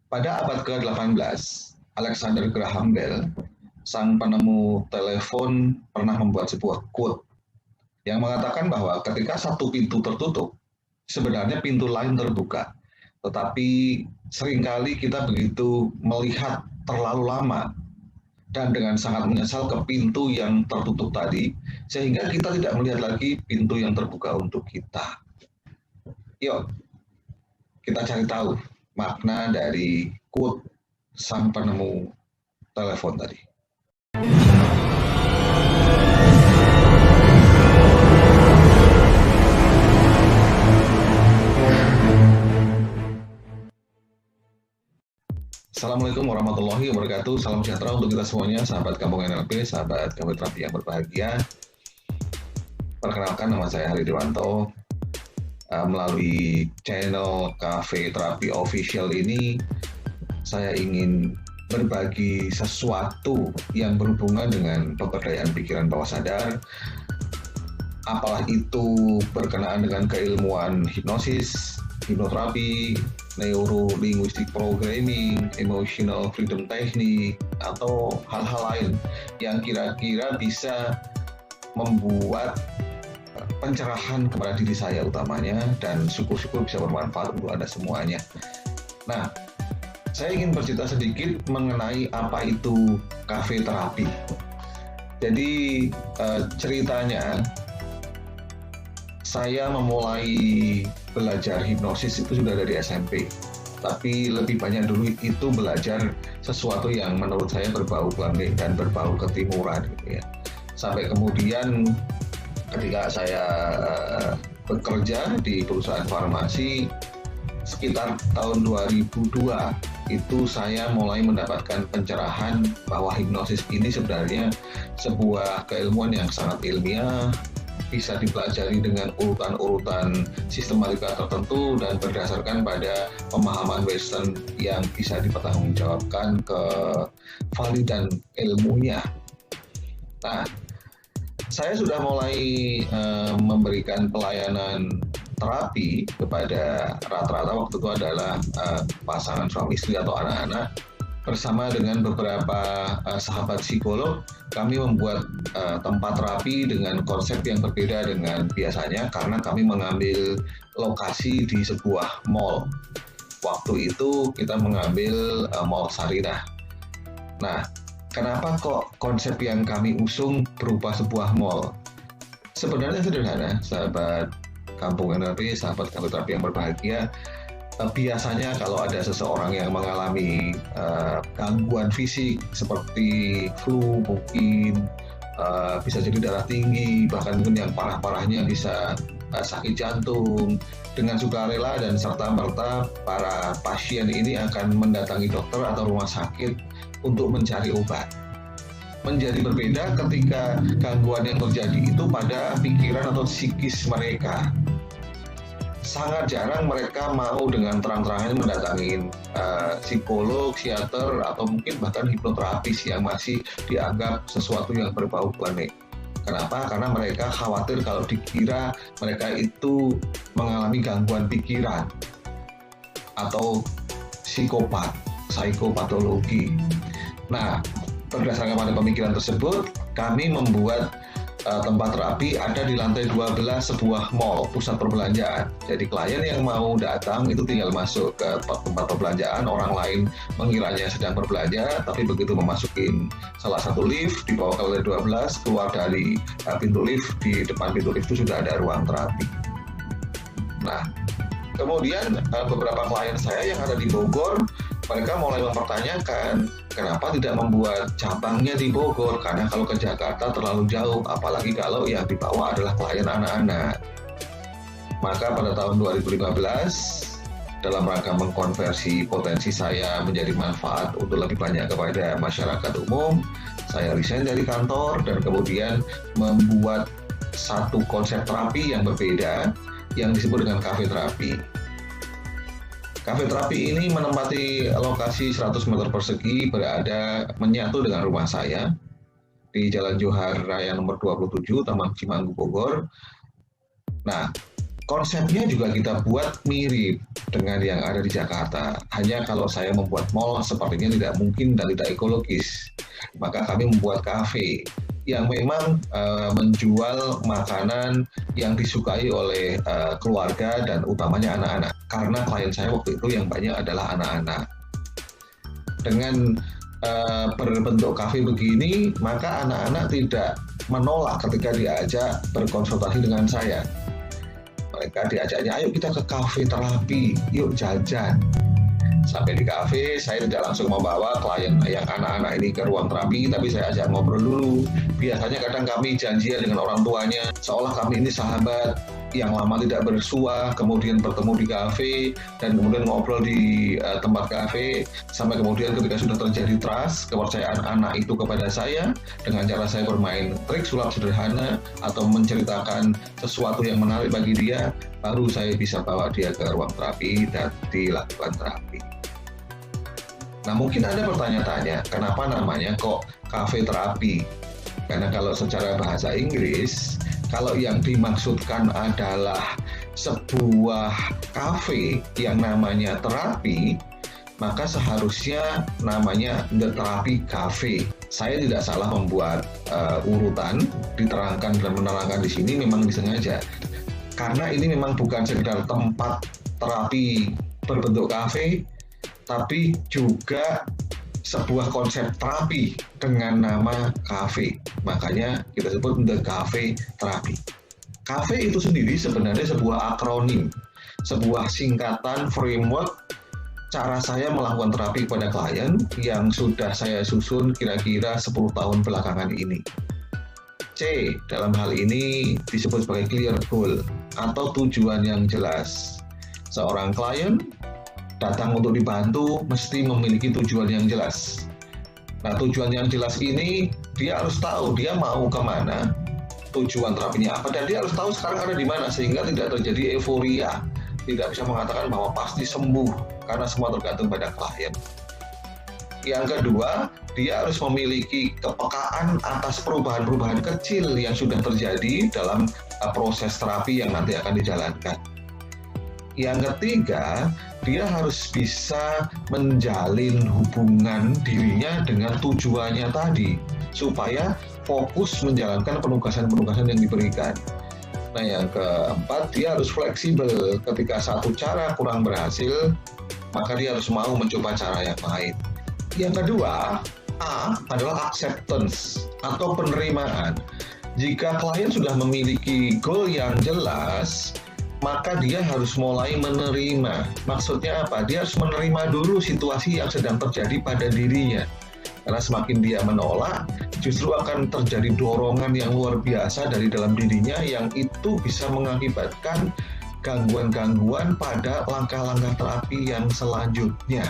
Pada abad ke-18, Alexander Graham Bell, sang penemu telepon, pernah membuat sebuah quote yang mengatakan bahwa ketika satu pintu tertutup, sebenarnya pintu lain terbuka. Tetapi seringkali kita begitu melihat terlalu lama dan dengan sangat menyesal ke pintu yang tertutup tadi, sehingga kita tidak melihat lagi pintu yang terbuka untuk kita. Yuk, kita cari tahu makna dari quote sang penemu telepon tadi. Assalamualaikum warahmatullahi wabarakatuh. Salam sejahtera untuk kita semuanya, sahabat Kampung NLP, sahabat Kampung Terapi yang berbahagia. Perkenalkan, nama saya Hari Dewanto. Melalui channel Cafe Terapi Official ini, saya ingin berbagi sesuatu yang berhubungan dengan pemberdayaan pikiran bawah sadar, apalah itu berkenaan dengan keilmuan hipnosis, hipnoterapi, neuro-linguistic programming, emotional freedom technique, atau hal-hal lain yang kira-kira bisa membuat pencerahan kepada diri saya utamanya, dan syukur-syukur bisa bermanfaat untuk Anda semuanya. Nah, saya ingin bercerita sedikit mengenai apa itu cafe terapi. Jadi ceritanya, saya memulai belajar hipnosis itu sudah dari SMP, tapi lebih banyak dulu itu belajar sesuatu yang menurut saya berbau klinik dan berbau ketimuran gitu ya. Sampai kemudian ketika saya bekerja di perusahaan farmasi sekitar tahun 2002, itu saya mulai mendapatkan pencerahan bahwa hipnosis ini sebenarnya sebuah keilmuan yang sangat ilmiah, bisa dipelajari dengan urutan-urutan sistematika tertentu dan berdasarkan pada pemahaman Western yang bisa dipertanggungjawabkan ke validan ilmunya. Nah, saya sudah mulai memberikan pelayanan terapi kepada rata-rata waktu itu adalah pasangan suami istri atau anak-anak. Bersama dengan beberapa sahabat psikolog, kami membuat tempat terapi dengan konsep yang berbeda dengan biasanya karena kami mengambil lokasi di sebuah mall. Waktu itu kita mengambil Mall Sarinah. Nah, kenapa kok konsep yang kami usung berupa sebuah mall? Sebenarnya sederhana, sahabat Kampung NLP, sahabat Kampung Terapi yang berbahagia. Biasanya kalau ada seseorang yang mengalami gangguan fisik seperti flu, mungkin bisa jadi darah tinggi, bahkan mungkin yang parah-parahnya bisa sakit jantung, dengan sukarela dan serta-merta para pasien ini akan mendatangi dokter atau rumah sakit untuk mencari obat. Menjadi berbeda ketika gangguan yang terjadi itu pada pikiran atau psikis mereka. Sangat jarang mereka mau dengan terang-terangan mendatangi psikolog, psikiater, atau mungkin bahkan hipnoterapis yang masih dianggap sesuatu yang berbau klinik. Kenapa? Karena mereka khawatir kalau dikira mereka itu mengalami gangguan pikiran atau psikopat, psikopatologi. Nah, berdasarkan pada pemikiran tersebut, kami membuat tempat terapi ada di lantai 12 sebuah mall, pusat perbelanjaan. Jadi klien yang mau datang itu tinggal masuk ke tempat perbelanjaan, orang lain mengiranya sedang berbelanja, tapi begitu memasuki salah satu lift, dibawa ke lantai 12, keluar dari pintu lift, di depan pintu lift itu sudah ada ruang terapi. Nah, kemudian beberapa klien saya yang ada di Bogor, mereka mulai mempertanyakan kenapa tidak membuat cabangnya di Bogor, karena kalau ke Jakarta terlalu jauh, apalagi kalau yang dibawa adalah klien anak-anak. Maka pada tahun 2015, dalam rangka mengkonversi potensi saya menjadi manfaat untuk lebih banyak kepada masyarakat umum, saya resign dari kantor dan kemudian membuat satu konsep terapi yang berbeda yang disebut dengan cafe terapi. Cafe terapi ini menempati lokasi 100 meter persegi, berada menyatu dengan rumah saya di Jalan Johar Raya nomor 27, Taman Cimanggu, Bogor. Nah, Konsepnya juga kita buat mirip dengan yang ada di Jakarta. Hanya kalau saya membuat mall sepertinya tidak mungkin dan tidak ekologis. Maka kami membuat kafe yang memang menjual makanan yang disukai oleh keluarga dan utamanya anak-anak. Karena klien saya waktu itu yang banyak adalah anak-anak. Dengan berbentuk kafe begini, maka anak-anak tidak menolak ketika diajak berkonsultasi dengan saya. Mereka diajaknya, ayo kita ke kafe terapi, yuk jajan. Sampai di kafe, saya tidak langsung membawa klien yang anak-anak ini ke ruang terapi, tapi saya ajak ngobrol dulu. Biasanya kadang kami janjian dengan orang tuanya, seolah kami ini sahabat yang lama tidak bersua, kemudian bertemu di kafe, dan kemudian ngobrol di tempat kafe, sampai kemudian ketika sudah terjadi trust, kepercayaan anak itu kepada saya, dengan cara saya bermain trik sulap sederhana, atau menceritakan sesuatu yang menarik bagi dia, baru saya bisa bawa dia ke ruang terapi dan dilakukan terapi. Nah, mungkin Anda bertanya-tanya, kenapa namanya kok kafe terapi? Karena kalau secara bahasa Inggris, kalau yang dimaksudkan adalah sebuah kafe yang namanya terapi, maka seharusnya namanya The Therapy Cafe. Saya tidak salah membuat urutan, diterangkan dan menerangkan di sini memang disengaja. Karena ini memang bukan sekedar tempat terapi berbentuk kafe, tapi juga sebuah konsep terapi dengan nama kafe. Makanya kita sebut The Cafe Therapy. Kafe itu sendiri sebenarnya sebuah akronim, sebuah singkatan framework cara saya melakukan terapi kepada klien yang sudah saya susun kira-kira 10 tahun belakangan ini. C dalam hal ini disebut sebagai clear goal atau tujuan yang jelas. Seorang klien datang untuk dibantu mesti memiliki tujuan yang jelas. Nah, tujuan yang jelas ini dia harus tahu dia mau kemana, tujuan terapinya apa, dan dia harus tahu sekarang ada di mana sehingga tidak terjadi euforia. Tidak bisa mengatakan bahwa pasti sembuh karena semua tergantung pada klien. Yang kedua, dia harus memiliki kepekaan atas perubahan-perubahan kecil yang sudah terjadi dalam proses terapi yang nanti akan dijalankan. Yang ketiga, dia harus bisa menjalin hubungan dirinya dengan tujuannya tadi, supaya fokus menjalankan penugasan-penugasan yang diberikan. Nah, yang keempat, dia harus fleksibel. Ketika satu cara kurang berhasil, maka dia harus mau mencoba cara yang lain. Yang kedua, A adalah acceptance atau penerimaan. Jika klien sudah memiliki goal yang jelas, maka dia harus mulai menerima. Maksudnya apa? Dia harus menerima dulu situasi yang sedang terjadi pada dirinya. Karena semakin dia menolak, justru akan terjadi dorongan yang luar biasa dari dalam dirinya yang itu bisa mengakibatkan gangguan-gangguan pada langkah-langkah terapi yang selanjutnya.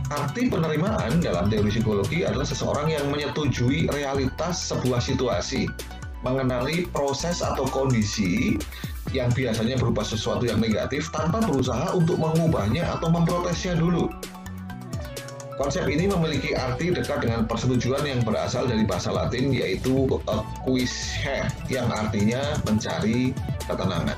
Arti penerimaan dalam teori psikologi adalah seseorang yang menyetujui realitas sebuah situasi, mengenali proses atau kondisi yang biasanya berupa sesuatu yang negatif tanpa berusaha untuk mengubahnya atau memprotesnya dulu. Konsep ini memiliki arti dekat dengan persetujuan yang berasal dari bahasa Latin yaitu acquiesce yang artinya mencari ketenangan.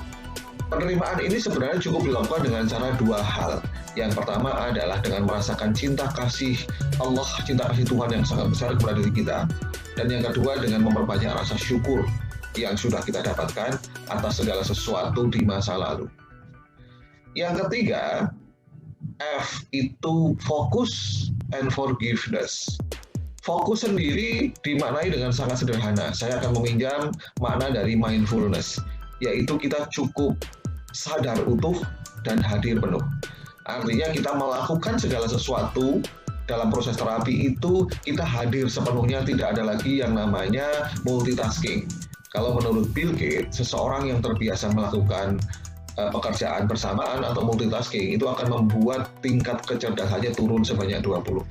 Penerimaan ini sebenarnya cukup dilakukan dengan cara dua hal. Yang pertama adalah dengan merasakan cinta kasih Allah, cinta kasih Tuhan yang sangat besar kepada diri kita. Dan yang kedua dengan memperbanyak rasa syukur yang sudah kita dapatkan atas segala sesuatu di masa lalu. Yang ketiga, F itu fokus and forgiveness. Fokus sendiri dimaknai dengan sangat sederhana. Saya akan meminjam makna dari mindfulness, yaitu kita cukup sadar utuh dan hadir penuh. Artinya kita melakukan segala sesuatu dalam proses terapi itu kita hadir sepenuhnya, tidak ada lagi yang namanya multitasking. Kalau menurut Bill Gates, seseorang yang terbiasa melakukan pekerjaan bersamaan atau multitasking itu akan membuat tingkat kecerdasannya turun sebanyak 20%.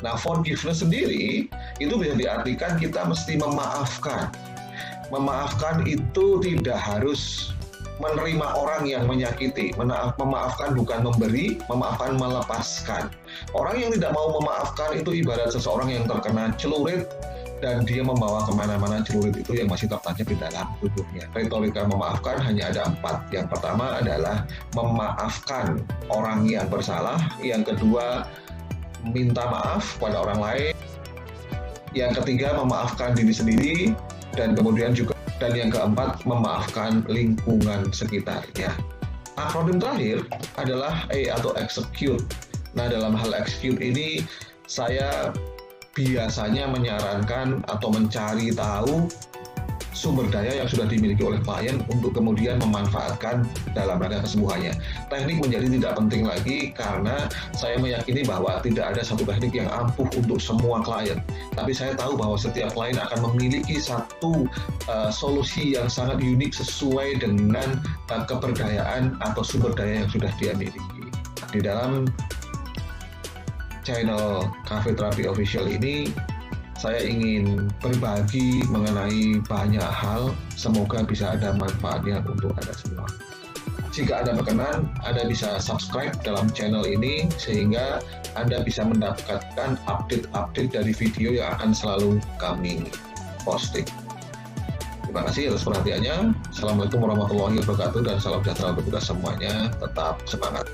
Nah, forgiveness sendiri itu bisa diartikan kita mesti memaafkan. Memaafkan itu tidak harus menerima orang yang menyakiti. Memaafkan bukan memberi, memaafkan melepaskan. Orang yang tidak mau memaafkan itu ibarat seseorang yang terkena celurit dan dia membawa kemana-mana celurit itu yang masih tertancap di dalam tubuhnya. Retorika memaafkan hanya ada 4. Yang pertama adalah memaafkan orang yang bersalah. Yang kedua, minta maaf pada orang lain. Yang ketiga, memaafkan diri sendiri. Dan kemudian juga, dan yang keempat, memaafkan lingkungan sekitarnya. Akronim terakhir adalah E atau execute. Nah, dalam hal execute ini, saya biasanya menyarankan atau mencari tahu sumber daya yang sudah dimiliki oleh klien untuk kemudian memanfaatkan dalam rangka kesembuhannya. Teknik menjadi tidak penting lagi karena saya meyakini bahwa tidak ada satu teknik yang ampuh untuk semua klien. Tapi saya tahu bahwa setiap klien akan memiliki satu solusi yang sangat unik sesuai dengan keberdayaan atau sumber daya yang sudah dia miliki. Di dalam channel Cafe Therapy Official ini, saya ingin berbagi mengenai banyak hal, semoga bisa ada manfaatnya untuk Anda semua. Jika Anda berkenan, Anda bisa subscribe dalam channel ini, sehingga Anda bisa mendapatkan update-update dari video yang akan selalu kami posting. Terima kasih atas perhatiannya. Assalamualaikum warahmatullahi wabarakatuh, dan salam sejahtera untuk kita semuanya. Tetap semangat.